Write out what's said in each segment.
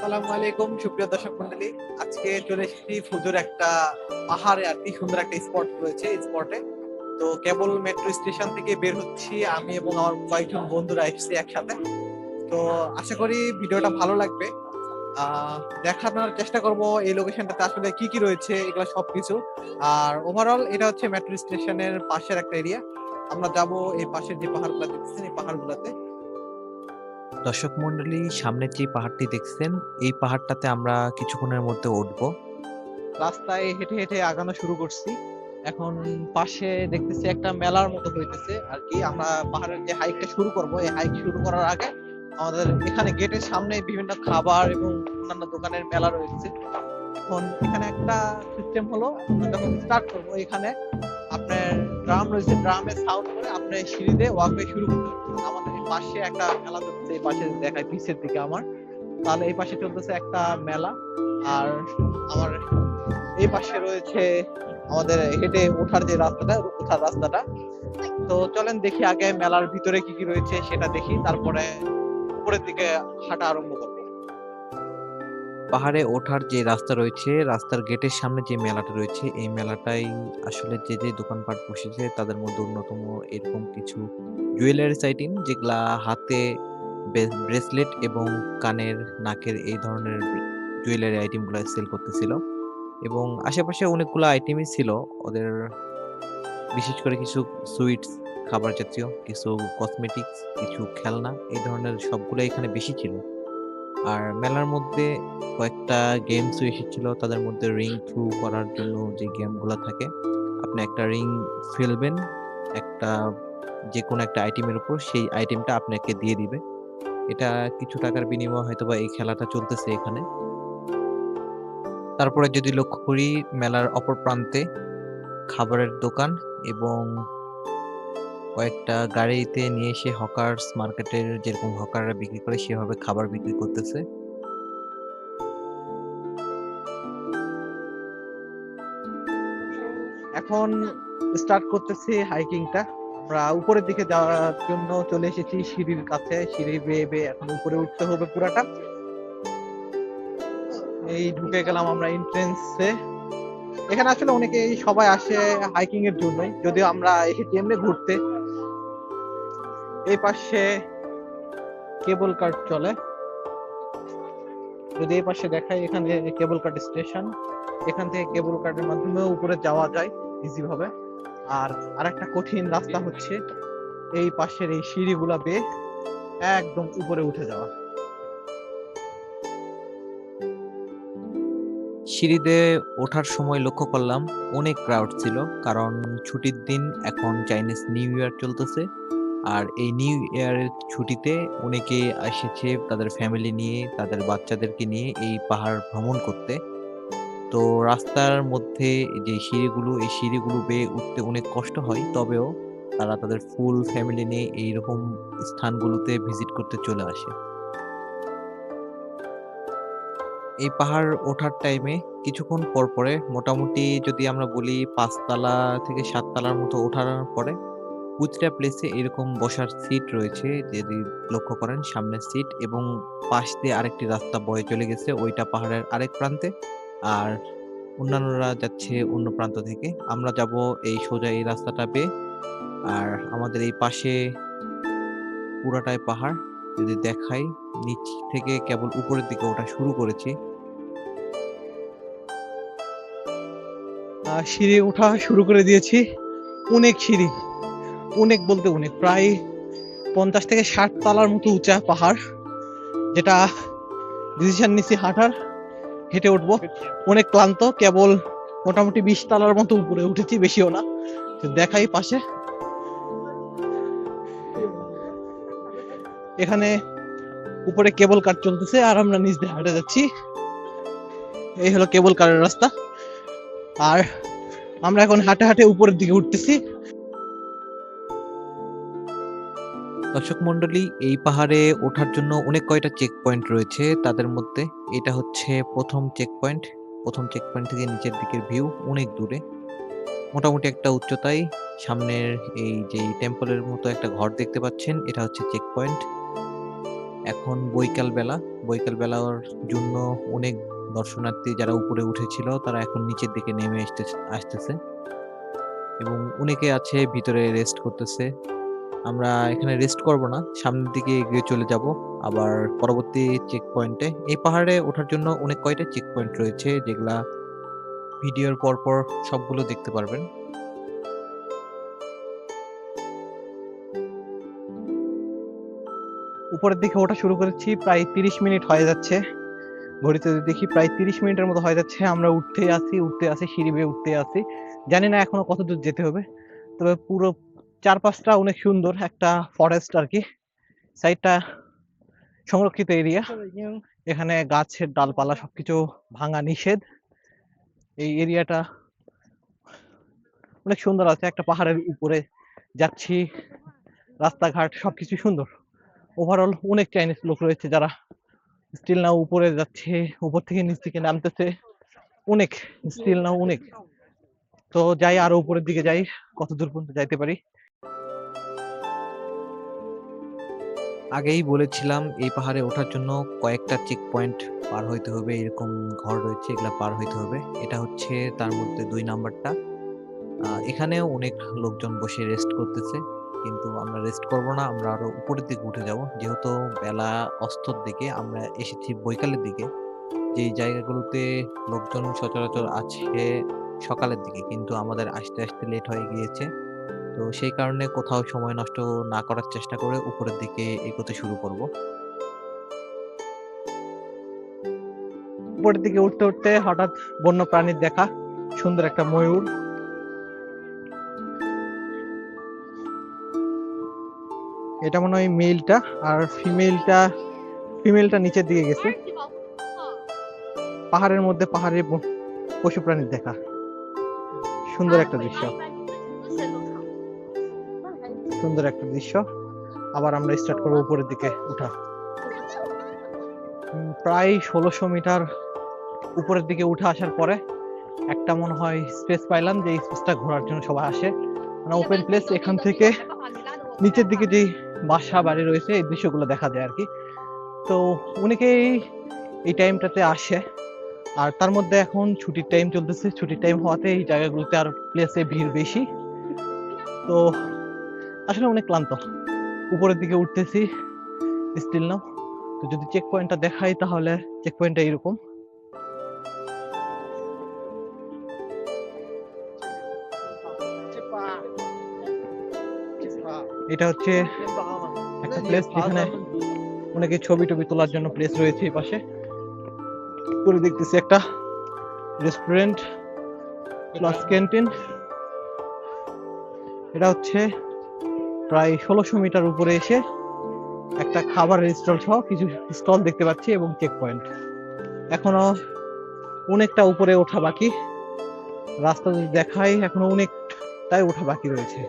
আসসালামু আলাইকুম সুপ্রিয় দর্শক মন্ডলী। আজকে চলে এসেছি ফুজোর একটা পাহাড়ে আর কি সুন্দর একটা স্পট রয়েছে। এই স্পটে তো কেবল মেট্রো স্টেশন থেকে বের হচ্ছি আমি এবং আমার কয়েকজন বন্ধুরা এসেছি একসাথে। তো আশা করি ভিডিওটা ভালো লাগবে। আহ দেখানোর চেষ্টা করব এই লোকেশনটাতে আসলে কি কি রয়েছে এগুলো সবকিছু। আর ওভারঅল এটা হচ্ছে মেট্রো স্টেশনের পাশের একটা এরিয়া। আমরা যাব এই পাশের যে পাহাড়গুলো দেখতেছেন এই পাহাড়গুলোতে। দর্শক মন্ডলী, সামনের যে পাহাড়টি দেখছেন, এই পাহাড়টাতে আমরা কিছুক্ষণের মধ্যে উঠবো। রাস্তায় হেঁটে হেঁটে আগানো শুরু করছি। এখন পাশে দেখতেছি একটা মেলার মতো হইতেছে আর কি। আমরা পাহাড়ের যে হাইকটা শুরু করব, এই হাইক শুরু করার আগে আমাদের এখানে গেটের সামনে বিভিন্ন খাবার এবং অন্যান্য দোকানের মেলা রয়েছে। এখন এখানে একটা সিস্টেম হলো, আমরা যখন স্টার্ট করবো এখানে আপনার ড্রাম রয়েছে, ড্রামে সাউন্ড করে আপনি সিঁড়ি দিয়ে ওয়াকওয়ে শুরু করতে পারবেন। আমাদের এই পাশে একটা মেলা চলতেছে, এই পাশে দেখায় পিছের দিকে আমার। তাহলে এই পাশে চলতেছে একটা মেলা। আর আমার এই পাশে রয়েছে আমাদের হেঁটে ওঠার যে রাস্তাটা, ওঠার রাস্তাটা। তো চলেন দেখি আগে মেলার ভিতরে কি কি রয়েছে সেটা দেখি, তারপরে উপরের দিকে হাঁটা আরম্ভ করবো। পাহাড়ে ওঠার যে রাস্তা রয়েছে, রাস্তার গেটের সামনে যে মেলাটা রয়েছে, এই মেলাটাই আসলে যে দোকানপাট বসেছে তাদের মধ্যে অন্যতম। এরকম কিছু জুয়েলারিস আইটেম যেগুলা হাতে ব্রেসলেট এবং কানের, নাকের এই ধরনের জুয়েলারি আইটেমগুলো সেল করতেছিল। এবং আশেপাশে অনেকগুলো আইটেমই ছিল ওদের। বিশেষ করে কিছু সুইটস, খাবার জাতীয়, কিছু কসমেটিক্স, কিছু খেলনা, এই ধরনের সবগুলো এখানে বেশি ছিল। আর মেলার মধ্যে কয়েকটা গেমসও এসেছিল। তাদের মধ্যে রিং থ্রো করার জন্য যে গেমগুলা থাকে, আপনি একটা রিং ফেলবেন একটা যেকোনো একটা আইটেমের উপর, সেই আইটেমটা আপনাকে দিয়ে দিবে। এটা কিছু টাকার বিনিময়ে হয়তোবা এই খেলাটা চলতেছে এখানে। তারপরে যদি লক্ষ্য করি, মেলার অপর প্রান্তে খাবারের দোকান এবং কয়েকটা গাড়িতে নিয়ে এসে হকার্স মার্কেটের যেরকম হকাররা বিক্রি করে সেভাবে খাবার বিক্রি করতেছে। এখন স্টার্ট করতেছি হাইকিংটা। আমরা উপরের দিকে যাওয়ার জন্য চলে এসেছি সিঁড়ির কাছে। সিঁড়ি বেয়ে বেয়ে এখন উপরে উঠতে হবে পুরাটা। এই ঢুকে গেলাম আমরা এন্ট্রেন্সে। এখানে আসলে অনেকেই সবাই আসে হাইকিং এর জন্যই, যদিও আমরা এসেছি এমনি ঘুরতে। এই পাশে কেবল কার চলে, যদি এই পাশে দেখাই এখানে কেবল কার স্টেশন। এখান থেকে কেবল কারের মাধ্যমে উপরে যাওয়া যায় ইজি ভাবে। আর আরেকটা কঠিন রাস্তা হচ্ছে এই পাশের এই সিঁড়িগুলা বেয়ে একদম উপরে উঠে যাওয়া। সিঁড়িতে ওঠার সময় লক্ষ্য করলাম অনেক ক্রাউড ছিল। কারণ ছুটির দিন, এখন চাইনিজ নিউ ইয়ার চলতেছে। আর এই নিউ ইয়ারের ছুটিতে অনেকে এসেছে তাদের ফ্যামিলি নিয়ে, তাদের বাচ্চাদেরকে নিয়ে এই পাহাড় ভ্রমণ করতে। তো রাস্তার মধ্যে যে সিঁড়িগুলো, এই সিঁড়িগুলো বেয়ে উঠতে অনেক কষ্ট হয়। তবেও তারা তাদের ফুল ফ্যামিলি নিয়ে এইরকম স্থানগুলোতে ভিজিট করতে চলে আসে। এই পাহাড় ওঠার টাইমে কিছুক্ষণ পর পরে, মোটামুটি যদি আমরা বলি ৫ তালা থেকে ৭ তালার মতো ওঠার পরে প্রতিটা প্লেসে এরকম বসার সিট রয়েছে। যদি লক্ষ্য করেন, সামনের সিট এবং পাশ দিয়ে আরেকটি রাস্তা বয়ে চলে গেছে ওইটা পাহাড়ের আরেক প্রান্তে। আর অন্যান্যরা যাচ্ছে অন্য প্রান্ত থেকে। আমরা যাব এই সোজা এই রাস্তাটা বেয়ে। আর আমাদের এই পাশে পুরাটাই পাহাড়। যদি দেখাই, নিচ থেকে কেবল উপরের দিকে ওঠা শুরু করেছি। সিঁড়ি ওঠা শুরু করে দিয়েছি। অনেক সিঁড়ি, অনেক বলতে অনেক, প্রায় ৫০ থেকে ৬০ তালার মতো উঁচা পাহাড়, যেটা ডিসিশন নিছি হাঁটার, হেঁটে উঠবো। অনেক ক্লান্ত, কেবল মোটামুটি ২০ তালার মতো উপরে উঠেছি, বেশিও না। দেখাই পাশে এখানে উপরে কেবল কার চলতেছে আর আমরা নিচ দিয়ে হেঁটে যাচ্ছি। এই হলো কেবল কারের রাস্তা। আর আমরা এখন হাঁটে হাঁটে উপরের দিকে উঠতেছি। দর্শক মন্ডলী, এই পাহাড়ে ওঠার জন্য অনেক কয়টা চেক পয়েন্ট রয়েছে। তাদের মধ্যে এটা হচ্ছে প্রথম চেক পয়েন্ট। প্রথম চেক পয়েন্ট থেকে নিচের দিকের ভিউ অনেক দূরে, মোটামুটি একটা উচ্চতায়। সামনের এই যে টেম্পলের মতো একটা ঘর দেখতে পাচ্ছেন, এটা হচ্ছে চেক পয়েন্ট। এখন বৈকাল বেলা। বৈকাল বেলার জন্য অনেক দর্শনার্থী যারা উপরে উঠেছিল তারা এখন নিচের দিকে নেমে আসতেছে এবং অনেকে আছে ভিতরে রেস্ট করতেছে। আমরা এখানে রেস্ট করব না। সামনের দিকে এগিয়ে চলে যাব। আবার পরবর্তী চেক পয়েন্টে। এই পাহাড়ে ওঠার জন্য অনেক কয়টা চেক পয়েন্ট রয়েছে যেগুলা ভিডিওর পরপর সবগুলো দেখতে পারবেন। উপরের দিকে ওঠা শুরু করেছি, প্রায় 30 মিনিট হয়ে যাচ্ছে। ঘড়িতে যদি দেখি প্রায় 30 মিনিটের মতো হয়ে যাচ্ছে। আমরা উঠতে আছি, সিঁড়ি বেয়ে উঠতে আছি। জানি না এখনো কত দূর যেতে হবে। তবে পুরো চারপাশটা অনেক সুন্দর, একটা ফরেস্ট আর কি। সাইডটা সংরক্ষিত এরিয়া। এখানে গাছের ডালপালা সবকিছু ভাঙা নিষেধ। এই এরিয়াটা অনেক সুন্দর আছে। একটা পাহাড়ের উপরে যাচ্ছি, রাস্তাঘাট সবকিছু সুন্দর। ওভারঅল অনেক চাইনিজ লোক রয়েছে যারা স্টিল নাও উপরে যাচ্ছে, উপর থেকে নিচ থেকে নামতেছে। অনেক স্টিল নাও অনেক। তো যাই, আরো উপরের দিকে যাই, কত দূর পর্যন্ত যাইতে পারি। আগেই বলেছিলাম এই পাহাড়ে ওঠার জন্য কয়েকটা চেক পয়েন্ট পার হইতে হবে। এরকম ঘর রয়েছে, এগুলা পার হইতে হবে। এটা হচ্ছে তার মধ্যে ২ নাম্বারটা। এখানেও অনেক লোকজন বসে রেস্ট করতেছে। কিন্তু আমরা রেস্ট করব না। আমরা আরো উপরের দিকে উঠে যাব। যেহেতু বেলা অস্তর দিকে, আমরা এসেছি বৈকালের দিকে। যেই জায়গাগুলোতে লোকজন সচরাচর আছে সকালের দিকে। কিন্তু আমাদের আসতে লেট হয়ে গিয়েছে। তো সেই কারণে কোথাও সময় নষ্ট না করার চেষ্টা করে উপরের দিকে এগোতে শুরু করব। উপরের দিকে উঠতে উঠতে হঠাৎ বন্য প্রাণীর দেখা, সুন্দর একটা ময়ূর। এটা মনে হয় মেলটা, আর ফিমেলটা নিচের দিকে গেছে। পাহাড়ের মধ্যে পাহাড়ি পশু প্রাণীর দেখা, সুন্দর একটা দৃশ্য। সুন্দর একটা দৃশ্য। আবার আমরা স্টার্ট করবো উপরের দিকে উঠা। প্রায় 1600 মিটার উপরের দিকে উঠে আসার পরে একটা মনে হয় স্পেস পাইলাম, যে স্পেসটা ঘোরার জন্য সবাই আসে, মানে ওপেন প্লেস। এখান থেকে নিচের দিকে যে বাসা বাড়ি রয়েছে এই দৃশ্যগুলো দেখা যায় আর কি। তো অনেকেই এই টাইমটাতে আসে, আর তার মধ্যে এখন ছুটির টাইম চলতেছে। ছুটির টাইম হওয়াতে এই জায়গাগুলোতে আর প্লেসে ভিড় বেশি। তো আসলে অনেক ক্লান্ত, উপরের দিকে উঠতেছি স্টিল নাও। তো যদি চেক পয়েন্টটা দেখাই তাহলে চেক পয়েন্টটা এরকম। এটা হচ্ছে একটা প্লেস যেখানে অনেকে ছবি টবি তোলার জন্য প্লেস রয়েছে। এই পাশে করে দেখতেছি একটা রেস্টুরেন্ট প্লাস ক্যান্টিন। এটা হচ্ছে প্রায় 1600 মিটার উপরে এসে একটা খাবারের স্টল সহ কিছু স্টল দেখতে পাচ্ছি এবং চেক পয়েন্ট। এখনো অনেকটা উপরে ওঠা বাকি। রাস্তা যদি দেখাই এখনো অনেকটাই ওঠা বাকি রয়েছে।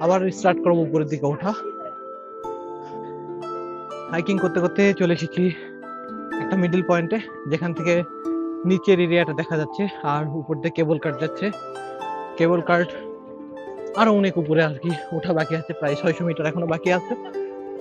আবার স্টার্ট করবো উপরের দিকে ওঠা। হাইকিং করতে করতে চলে এসেছি একটা মিডল পয়েন্টে, যেখান থেকে নিচের এরিয়াটা দেখা যাচ্ছে আর উপর দিয়ে কেবল কার যাচ্ছে। কেবল কার আরো অনেক উপরে আর কি ওঠা বাকি আছে, প্রায় 600 মিটার এখনো বাকি আছে।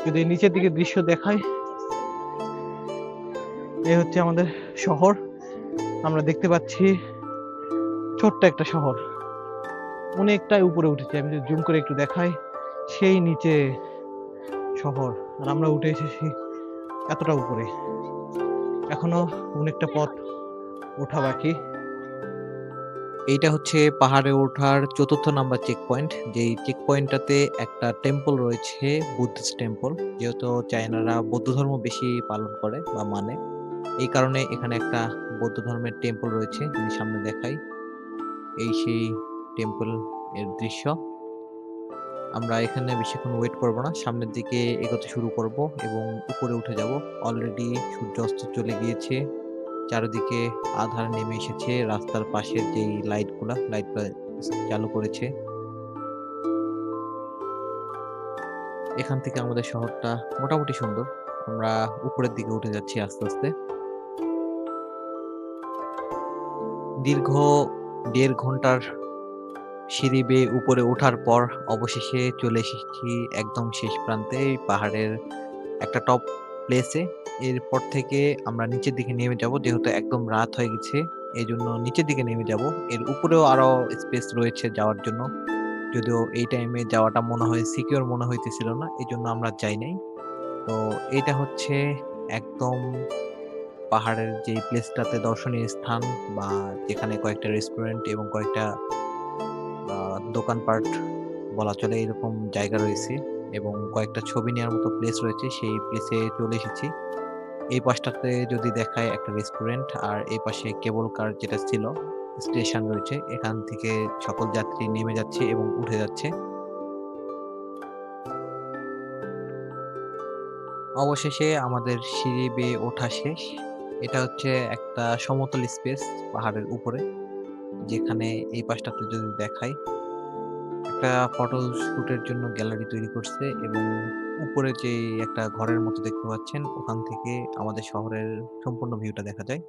যদি নিচের দিকে দৃশ্য দেখাই, এই হচ্ছে আমাদের শহর। আমরা দেখতে পাচ্ছি ছোট্ট একটা শহর, অনেকটাই উপরে উঠেছে। আমি যদি জুম করে একটু দেখাই, সেই নিচে শহর, আর আমরা উঠে এসেছি এতটা উপরে। এখনো অনেকটা পথ ওঠা বাকি। এইটা হচ্ছে পাহাড়ে ওঠার ৪র্থ নাম্বার চেক পয়েন্ট। যেই চেক পয়েন্টটাতে একটা টেম্পল রয়েছে, বুদ্ধিস্ট টেম্পল। যেহেতু চায়নারা বৌদ্ধ ধর্ম বেশি পালন করে বা মানে, এই কারণে এখানে একটা বৌদ্ধ ধর্মের টেম্পল রয়েছে। যদি সামনে দেখাই, এই সেই টেম্পল এর দৃশ্য। আমরা এখানে বেশিক্ষণ ওয়েট করব না, সামনের দিকে এগোতে শুরু করব এবং উপরে উঠে যাব। অলরেডি সূর্য অস্ত চলে গিয়েছে, চারিদিকে আঁধার নেমে এসেছে। রাস্তার পাশের যেই লাইটগুলা চালু করেছে। এখান থেকে আমাদের শহরটা মোটামুটি সুন্দর। আমরা উপরের দিকে উঠে যাচ্ছি আস্তে আস্তে। দীর্ঘ ১.৫ ঘন্টার সিঁড়ি বেয়ে উপরে ওঠার পর অবশেষে চলে এসেছি একদম শেষ প্রান্তে। এই পাহাড়ের একটা টপ প্লেসে। এরপর থেকে আমরা নিচের দিকে নেমে যাব। যেহেতু একদম রাত হয়ে গেছে, এজন্য নিচের দিকে নেমে যাব। এর উপরেও আরো স্পেস রয়েছে যাওয়ার জন্য। যদিও এই টাইমে যাওয়াটা মনে হয় সিকিউর মনে হইতেছিল না। এজন্য আমরা যাই নাই। তো এইটা হচ্ছে একদম পাহাড়ের যে প্লেসটাতে দর্শনীয় স্থান বা যেখানে কয়েকটা রেস্টুরেন্ট এবং কয়েকটা আ দোকানপাট বলা চলে এরকম জায়গা রয়েছে এবং কয়েকটা ছবি নেওয়ার মতো প্লেস রয়েছে। সেই প্লেসে চলে এসেছি। এই পাশটাতে যদি দেখায় একটা রেস্টুরেন্ট আর এই পাশে কেবল কার যেটা ছিল স্টেশন রয়েছে। এখান থেকে সকল যাত্রী নেমে যাচ্ছে এবং উঠে যাচ্ছে। অবশেষে আমাদের সিঁড়ি বেয়ে ওঠা শেষ। এটা হচ্ছে একটা সমতল স্পেস পাহাড়ের উপরে। যেখানে এই পাশটাতে যদি দেখাই, একটা ফটো শুটের জন্য গ্যালারি তৈরি করছে এবং উপরে যে একটা ঘরের মতো দেখতে পাচ্ছেন, ওখান থেকে আমাদের শহরের সম্পূর্ণ ভিউটা দেখা যায়।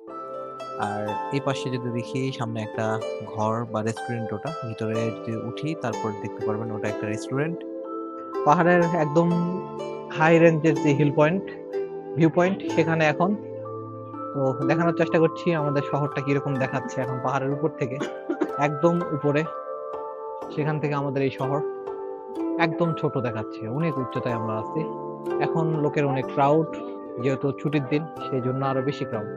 আর এই পাশে যদি দেখি সামনে একটা ঘর বা রেস্টুরেন্ট ওটা। ভিতরে যদি উঠি তারপর দেখতে পারবেন ওটা একটা রেস্টুরেন্ট। পাহাড়ের একদম হাই রেঞ্জের যে ভিউ পয়েন্ট সেখানে এখন তো দেখানোর চেষ্টা করছি আমাদের শহরটা কিরকম দেখাচ্ছে এখন পাহাড়ের উপর থেকে, একদম উপরে। সেখান থেকে আমাদের এই শহর একদম ছোট দেখাচ্ছে, অনেক উচ্চতায় আমরা আছি। এখন লোকের অনেক ক্রাউড, যেহেতু ছুটির দিন সেই জন্য আরো বেশি ক্রাউড।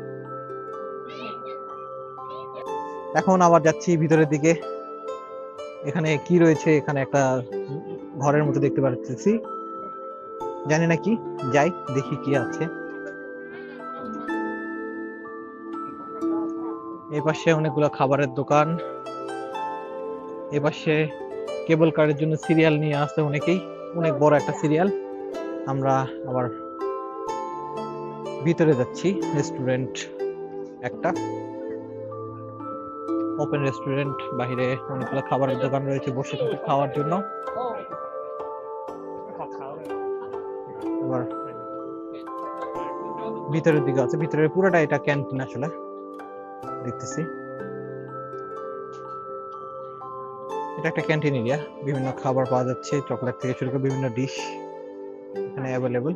এখন আবার যাচ্ছি ভিতরের দিকে। এখানে কি রয়েছে, এখানে একটা ঘরের মতো দেখতে পাচ্ছি, জানি না কি, যাই দেখি কি আছে। এই পাশে অনেকগুলো খাবারের দোকান, এই পাশে কেবল কারের জন্য সিরিয়াল নিয়ে আসছে অনেকেই, অনেক বড় একটা সিরিয়াল। আমরা আবার ভিতরে যাচ্ছি। রেস্টুরেন্ট একটা ওপেন রেস্টুরেন্ট, বাইরে অনেকগুলো খাবারের দোকান রয়েছে বসে থেকে খাওয়ার জন্য। আবার ভিতরের দিকে আছে, ভিতরের পুরোটা এটা ক্যান্টিন আসলে দেখতেছি। এটা একটা ক্যান্টিন এরিয়া, বিভিন্ন খাবার পাওয়া যাচ্ছে, চকলেট থেকে শুরু করে বিভিন্ন ডিশ এখানে অ্যাভেলেবল।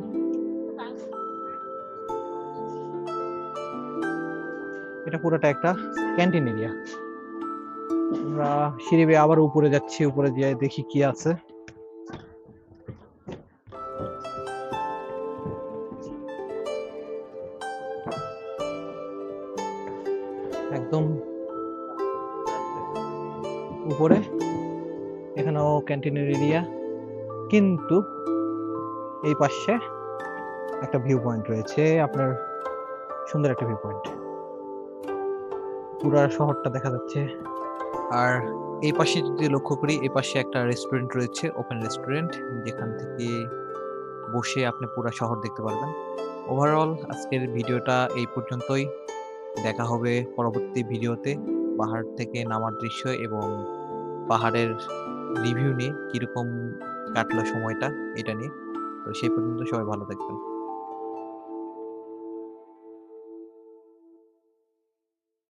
এটা পুরোটা একটা ক্যান্টিন এরিয়া। আমরা সিঁড়ি বেয়ে আবার উপরে যাচ্ছি, উপরে গিয়ে দেখি কি আছে। একদম উপরে এখানেও ক্যান্টিনের এরিয়া, কিন্তু এই পাশে একটা ভিউ পয়েন্ট রয়েছে, আপনার সুন্দর একটা ভিউ পয়েন্ট, পুরো শহরটা দেখা যাচ্ছে। আর এই পাশে যদি লক্ষ্য করি, এই পাশে একটা রেস্টুরেন্ট রয়েছে, ওপেন রেস্টুরেন্ট, যেখান থেকে বসে আপনি পুরা শহর দেখতে পারবেন। ওভারঅল আজকের ভিডিওটা এই পর্যন্তই। দেখা হবে পরবর্তী ভিডিওতে পাহাড় থেকে নামার দৃশ্য এবং পাহাড়ের রিভিউ নিয়ে কিরকম কাটলো সময়টা এটা নিয়ে। তো সেই পর্যন্ত সবাই ভালো থাকবেন।